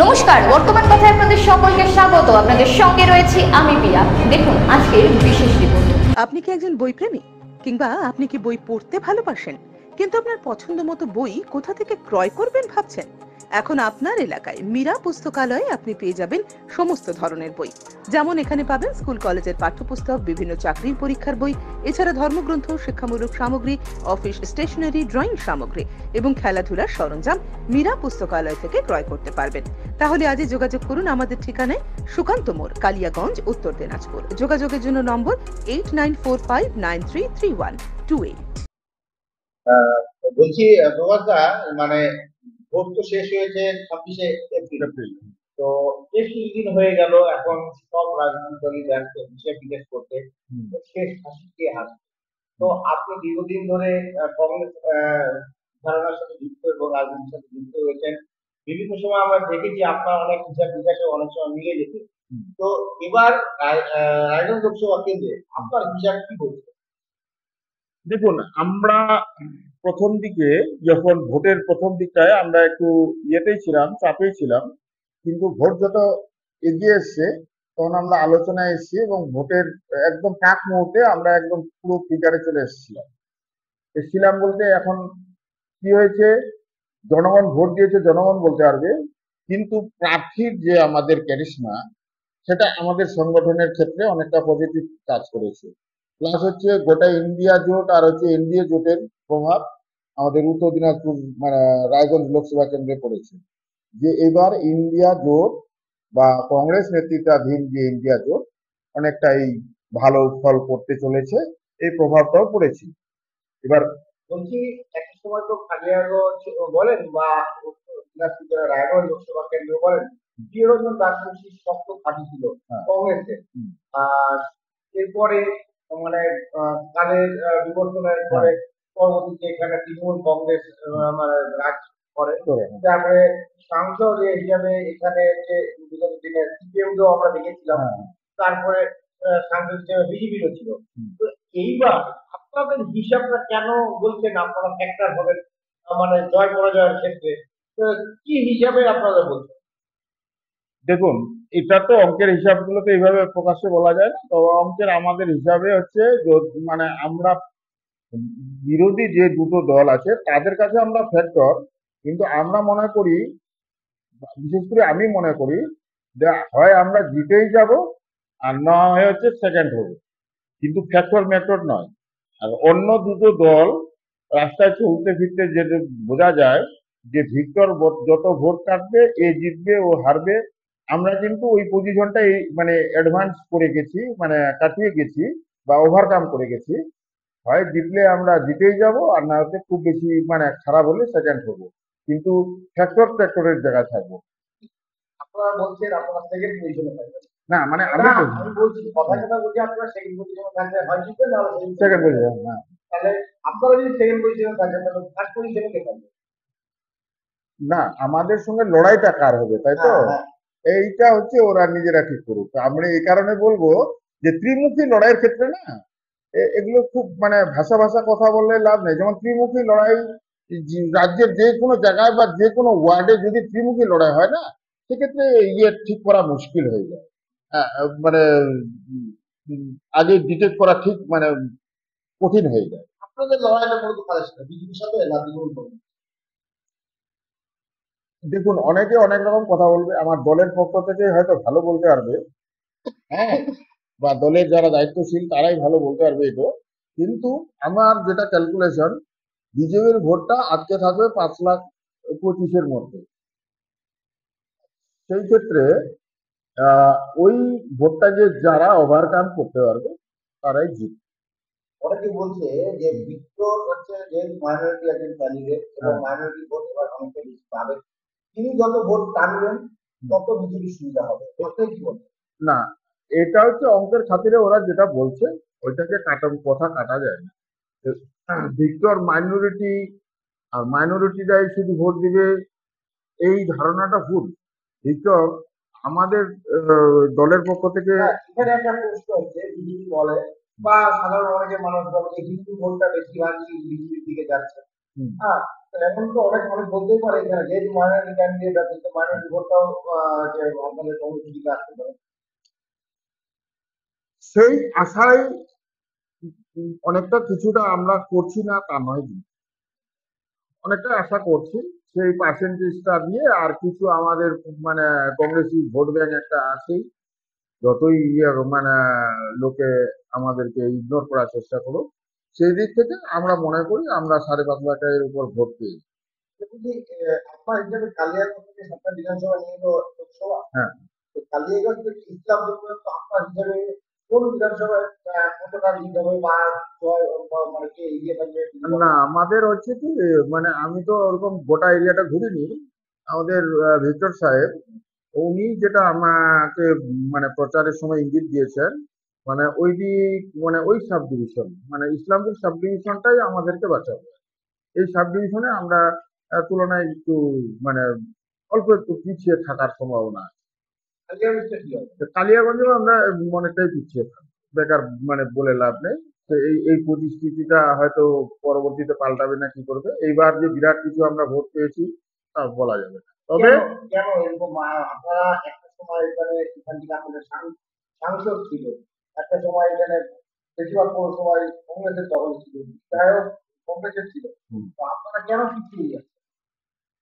নমস্কার, বর্তমান কথায় আপনাদের সকলকে স্বাগত। আপনাদের সঙ্গে রয়েছি আমি পিয়া। দেখুন আজকের বিশেষ রিপোর্ট। আপনি কি একজন বই প্রেমী, কিংবা আপনি কি বই পড়তে ভালোবাসেন কিন্তু আপনার পছন্দ মতো বই কোথা থেকে ক্রয় করবেন ভাবছেন? এখন আপনার এলাকায় মীরা পুস্তকালয়ে আপনি পেয়ে যাবেন সমস্ত ধরনের বই। যেমন এখানে পাবেন স্কুল কলেজের পাঠ্যপুস্তক, বিভিন্ন চাকরির পরীক্ষার বই, এছাড়া ধর্মগ্রন্থ, শিক্ষামূলক সামগ্রী, অফিস স্টেশনারি, ড্রয়িং সামগ্রী এবং খেলাধুলার সরঞ্জাম মীরা পুস্তকালয় থেকে ক্রয় করতে পারবেন। তাহলে আজই যোগাযোগ করুন আমাদের ঠিকানায়, সুকান্ত মোড়, কালিয়াগঞ্জ, উত্তর দিনাজপুর। যোগাযোগের জন্য নম্বর 8945933128। বলছি প্রভাতদা, মানে ভোট তো শেষ হয়েছে 26শে এপ্রিল। তো বেশ কিছুদিন হয়ে গেল, এখন সব রাজনৈতিক দলই ব্যস্ত হিসেব নিকেশ করতে শেষ হাসি কে হাসি। তো আপনি দীর্ঘদিন ধরে কংগ্রেস ধারণার সাথে যুক্ত এবং রাজনীতির সাথে যুক্ত হয়েছেন। বিভিন্ন সময় আমরা দেখেছি আপনার অনেক হিসাব নিকাশে অনেক সময় মিলে যেতে। তো এবার রায়গঞ্জ লোকসভা কেন্দ্রে আপনার হিসাব কি বলছে? দেখুন, আমরা প্রথম দিকে যখন ভোটের প্রথম দিকটায় আমরা একটু ইয়েতেই ছিলাম, চাপেই ছিলাম, কিন্তু ভোট যত এগিয়ে এসছে তখন আমরা আলোচনায় এসেছি এবং ভোটের একদম প্রাক মুহূর্তে আমরা একদম পুরো ফিগারে চলে এসেছিলাম বলতে এখন কি হয়েছে, জনগণ ভোট দিয়েছে, জনগণ বলতে পারবে, কিন্তু প্রার্থীর যে আমাদের ক্যারিশমা, সেটা আমাদের সংগঠনের ক্ষেত্রে অনেকটা পজিটিভ কাজ করেছে। প্লাস হচ্ছে গোটা ইন্ডিয়া জোট আর হচ্ছে এনডিএ জোটের প্রভাব আমাদের উত্তর দিনাজপুর মানে রায়গঞ্জ লোকসভা কেন্দ্রে পড়েছে। যে এবার ইন্ডিয়া জোট বা কংগ্রেস নেতৃত্বাধীন যে ইন্ডিয়া জোট অনেকটাই ভালো ফল করতে চলেছে, এই প্রভাবটাও পড়েছে। এবার বলছি, একটা সময় তো কালিয়াগঞ্জ বলেন বা দিনাজপুরের রায়গঞ্জ লোকসভা কেন্দ্র বলেন, প্রিয়রঞ্জন দাসবংশী শক্ত ঘাঁটি ছিল কংগ্রেসের। আর এরপরে মানে কালের বিবর্তনের পরে পরবর্তীতে এখানে তৃণমূল কংগ্রেস মানে রাজ করে। তারপরে সাংসদ হিসাবে এখানে যে বিগত দিনে সিপিএম কেও আমরা দেখেছিলাম, তারপরে সাংসদ হিসেবে বিজেপিরও ছিল। তো এইবার আপনাদের হিসাবটা কেন বলছেন আপনারা ফ্যাক্টর হবেন মানে জয় পরাজয়ের ক্ষেত্রে? কি হিসাবে আপনারা বলছেন? দেখুন, এটা তো অঙ্কের হিসাবগুলো তো এইভাবে প্রকাশ্যে বলা যায় না। তো অঙ্কের আমাদের হিসাবে হচ্ছে মানে আমরা বিরোধী যে দুটো দল আছে তাদের কাছে আমরা ফ্যাক্টর, কিন্তু আমরা মনে করি, বিশেষ করে আমি মনে করি, যে হয় আমরা জিতেই যাব আর না হয় হচ্ছে সেকেন্ড হবে, কিন্তু ফ্যাক্টর ম্যাটর নয়। আর অন্য দুটো দল রাস্তায় চলতে ফিরতে যে বোঝা যায় যে ভিক্টর যত ভোট কাটবে এ জিতবে ও হারবে, আমরা কিন্তু ওই পজিশনটাই মানে অ্যাডভান্স করে গেছি, মানে কাটিয়ে গেছি বা ওভারকাম করে গেছি। হয় জিতলে আমরা জিতেই যাব আর না হলে খুব বেশি মানে খারাপ হলে সেকেন্ড হবো, কিন্তু ফ্যাক্টরের জায়গায় থাকবো। আপনারা বলছেন আপনারা সেকেন্ড পজিশনে থাকবেন না, মানে আমি বলছি কথা বলছি আপনারা সেকেন্ড পজিশনে থাকবেন, হয় জিতবেন না হলে সেকেন্ড পজিশন। হ্যাঁ, তাহলে আপনারা যদি সেকেন্ড পজিশনে থাকেন তাহলে ফার্স্ট পজিশনে কে থাকবে? না, আমাদের সঙ্গে লড়াইটা কার হবে, তাই তো? এইটা হচ্ছে ওরা নিজেরা ঠিক করুক। আমরা এই কারণে বলবো যে ত্রিমুখী লড়াইয়ের ক্ষেত্রে না এগুলো খুব মানে ভাষা ভাষা কথা বললে লাভ নেই। যেমন ত্রিমুখী লড়াই রাজ্যের যে কোনো জায়গায় বা যে কোনো ওয়ার্ডে যদি ত্রিমুখী লড়াই হয় না, সেক্ষেত্রে ইয়ে ঠিক করা মুশকিল হয়ে যায়। মানে আগে ডিটেক্ট করা ঠিক মানে কঠিন হয়ে যায়। আপনাদের লড়াইটা মূলত কাদের সাথে, বিজেপির সাথে না তৃণমূল কংগ্রেস? দেখুন, অনেকে অনেক রকম কথা বলবে, আমার দলের পক্ষ থেকে হয়তো ভালো বলতে পারবে, হ্যাঁ, বা দলের যারা দায়িত্বশীল তারাই ভালো বলতে পারবে এটা, কিন্তু আমার যেটা ক্যালকুলেশন, বিজেপির ভোটটা আজকে থাকবে 5,25,000 মধ্যে। সেই ক্ষেত্রে ওই ভোটটাকে যারা ওভারকাম করতে পারবে তারাই জিতবে। অনেকে বলছে যে বিক্রম হচ্ছে যে মাইনরিটি একজন ক্যান্ডিডেট এবং মাইনরিটি ভোট এবার অনেকে বেশি পাবে, তিনি যত ভোট টানবেন তত বিজেপি সুবিধা হবে, এটাই কি বলছে? না, এটা হচ্ছে অঙ্কের খাতিরে ওরা যেটা বলছে, ওইটাকে কথা কাটা যায় না। ভিক্টর মাইনরিটি আর মাইনরিটিরাই শুধু ভোট দিবে এই ধারণাটা ভুল। ভিক্টর আমাদের দলের পক্ষ থেকে এখানে একটা প্রশ্ন হচ্ছে, বিজেপি বলে বা সাধারণ অনেকে মানুষ বলে যে হিন্দু ভোটটা বেশিরভাগই বিজেপির দিকে যাচ্ছে, হুম। হ্যাঁ, তো এখন তো অনেক অনেক বলতেই পারে এখানে যেহেতু মাইনরিটি ক্যান্ডিডেট আছে তো মাইনরিটি ভোটটাও যে আপনাদের কংগ্রেস দিকে আসতে পারে। সেই আশায় অনেকটা কিছুটা আমরা করছি না তা নয়, অনেকটা আশা করছি সেই পার্সেন্টেজটা দিয়ে। আর কিছু আমাদের মানে কংগ্রেসি ভোট ব্যাংক একটা আছেই, যতই মানে লোকে আমাদেরকে ইগনোর করার চেষ্টা করুক, সেই দিক থেকে আমরা মনে করি আমরা 5.5 লাখের উপর ভোট পেয়েছি। যদি আপনার হিসাবে কালিয়াগঞ্জ থেকে সাতটা বিধানসভা নিয়ে তো লোকসভা, হ্যাঁ, তো কালিয়াগঞ্জ থেকে ইসলামপুর পর্যন্ত আপনার হিসাবে কোন বিধানসভায় কতটা লিড হবে বা মানে কে এগিয়ে থাকবে? না আমাদের হচ্ছে কি, মানে আমি তো ওরকম গোটা এরিয়াটা ঘুরিনি। আমাদের ভিক্টর সাহেব উনি যেটা আমাকে মানে প্রচারের সময় ইঙ্গিত দিয়েছেন, মানে ওই দিক মানে ওই সাব ডিভিশন মানে ইসলামপুর সাব ডিভিশনটাই আমাদেরকে বাঁচাবে। এই সাব ডিভিশনে আমরা তুলনায় একটু মানে অল্প একটু পিছিয়ে থাকার সম্ভাবনা আছে। কালিয়াগঞ্জটা কি হবে? তো কালিয়াগঞ্জেও আমরা অনেকটাই পিছিয়ে থাকি, বেকার মানে বলে লাভ নেই। তো এই পরিস্থিতিটা হয়তো পরবর্তীতে পাল্টাবে না কি করবে, এইবার যে বিরাট কিছু আমরা ভোট পেয়েছি তা বলা যাবে না, তবে কেন কেন এরকম আপনারা একটা সময় এখানে এখান থেকে আমাদের সাংসদ ছিল, একটা সময় এখানে বেশিরভাগ পৌরসভায় কংগ্রেসের দখল ছিল, বিধায়ক কংগ্রেসের ছিল, হুম, তো আপনারা কেন পিছিয়ে যাচ্ছেন?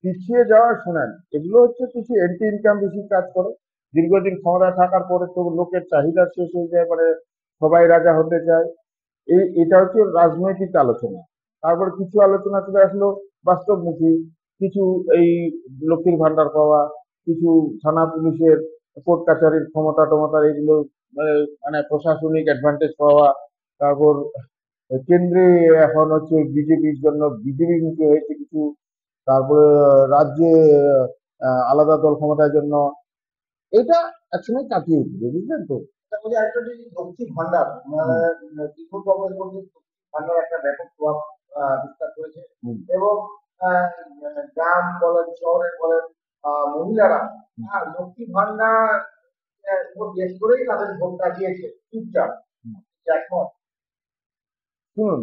পিছিয়ে যাওয়া শোনেন, এগুলো হচ্ছে কিছু এন্টি ইনকাম বেশি কাজ করে। দীর্ঘদিন ক্ষমতায় থাকার পরে তো লোকের চাহিদা শেষ হয়ে যায়, মানে সবাই রাজা হতে চায়। এটা হচ্ছে রাজনৈতিক আলোচনা। তারপর কিছু আলোচনা চলে আসলো বাস্তবমুখী, কিছু এই লক্ষ্মীর ভান্ডার পাওয়া, কিছু থানা পুলিশের কোর্ট কাছারির ক্ষমতা টমতা এগুলো মানে মানে প্রশাসনিক অ্যাডভান্টেজ পাওয়া। তারপর কেন্দ্রে এখন হচ্ছে বিজেপির জন্য বিজেপি মুখী হয়েছে কিছু। তারপরে রাজ্যে আলাদা দল ক্ষমতার জন্য এটা একসময় কাটিয়ে উঠবে, বুঝলেন তো। তারপরে একটা যে লক্ষ্মী ভান্ডার মানে হুম, তৃণমূল কংগ্রেস বলতে লক্ষ্মী ভান্ডার একটা ব্যাপক প্রভাব বিস্তার করেছে হুম, এবং আহ, গ্রাম বলেন শহরে বলেন মহিলারা হুম, লক্ষ্মী ভান্ডার উপর বেশ করেই তাদের ভোটটা দিয়েছে চুপচাপ হুম। একমত। শুনুন,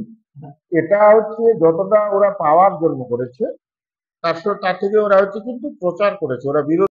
এটা হচ্ছে যতটা ওরা পাওয়ার জন্য করেছে, তার থেকে ওরা হচ্ছে কিন্তু প্রচার করেছে, ওরা বিরোধী